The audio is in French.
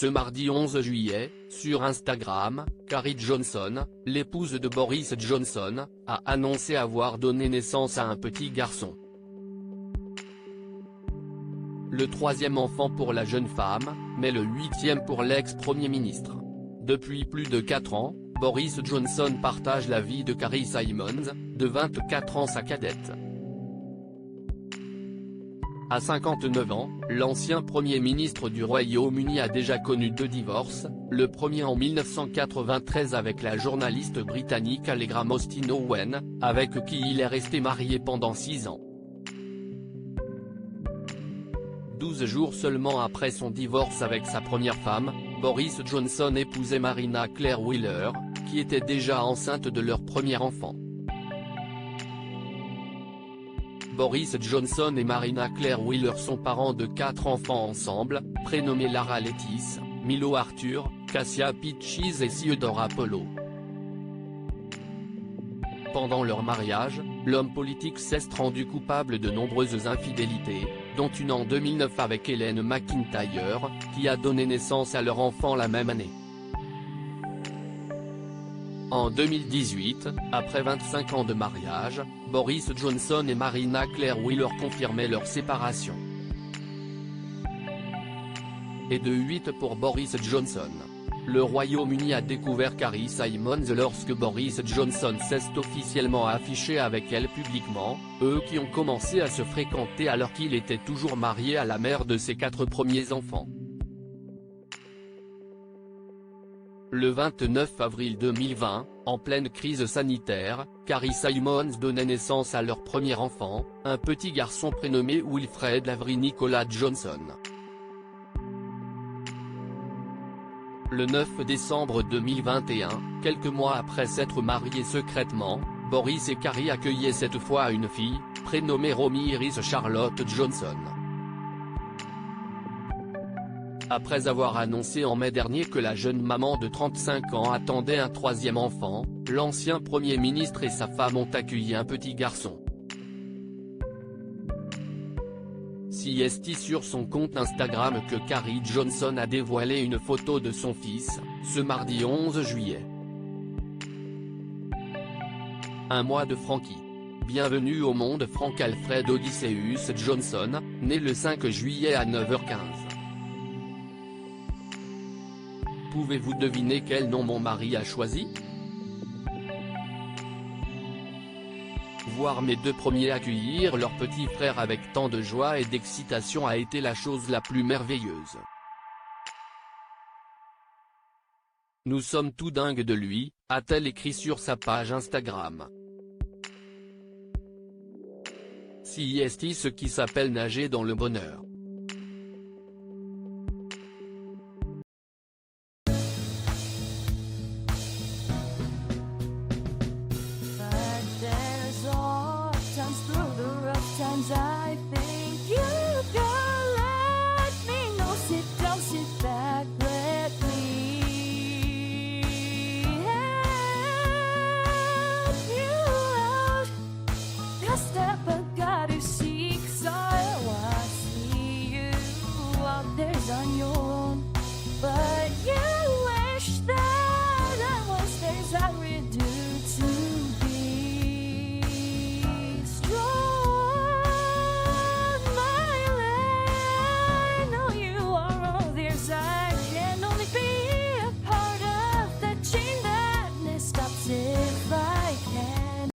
Ce mardi 11 juillet, sur Instagram, Carrie Johnson, l'épouse de Boris Johnson, a annoncé avoir donné naissance à un petit garçon. Le troisième enfant pour la jeune femme, mais le huitième pour l'ex-premier ministre. Depuis plus de 4 ans, Boris Johnson partage la vie de Carrie Simons, de 24 ans sa cadette. À 59 ans, l'ancien Premier ministre du Royaume-Uni a déjà connu 2 divorces, le premier en 1993 avec la journaliste britannique Allegra Mostyn-Owen, avec qui il est resté marié pendant 6 ans. 12 jours seulement après son divorce avec sa première femme, Boris Johnson épousait Marina Claire Wheeler, qui était déjà enceinte de leur premier enfant. Boris Johnson et Marina Claire Wheeler sont parents de 4 enfants ensemble, prénommés Lara Lettice, Milo Arthur, Cassia Peaches et Theodore Apollo. Pendant leur mariage, l'homme politique s'est rendu coupable de nombreuses infidélités, dont une en 2009 avec Hélène McIntyre, qui a donné naissance à leur enfant la même année. En 2018, après 25 ans de mariage, Boris Johnson et Marina Claire Wheeler confirmaient leur séparation. Et de 8 pour Boris Johnson. Le Royaume-Uni a découvert Carrie Simons lorsque Boris Johnson s'est officiellement affiché avec elle publiquement, eux qui ont commencé à se fréquenter alors qu'il était toujours marié à la mère de ses 4 premiers enfants. Le 29 avril 2020, en pleine crise sanitaire, Carrie Simons donnait naissance à leur premier enfant, un petit garçon prénommé Wilfred Lavery Nicholas Johnson. Le 9 décembre 2021, quelques mois après s'être mariés secrètement, Boris et Carrie accueillaient cette fois une fille, prénommée Romy Iris Charlotte Johnson. Après avoir annoncé en mai dernier que la jeune maman de 35 ans attendait un troisième enfant, l'ancien Premier ministre et sa femme ont accueilli un petit garçon. C'est sur son compte Instagram que Carrie Johnson a dévoilé une photo de son fils, ce mardi 11 juillet. Un mois de Frankie. Bienvenue au monde Frank Alfred Odysseus Johnson, né le 5 juillet à 9h15. Pouvez-vous deviner quel nom mon mari a choisi? Voir mes 2 premiers accueillir leur petit frère avec tant de joie et d'excitation a été la chose la plus merveilleuse. Nous sommes tout dingues de lui, a-t-elle écrit sur sa page Instagram. C'est ce qui s'appelle nager dans le bonheur.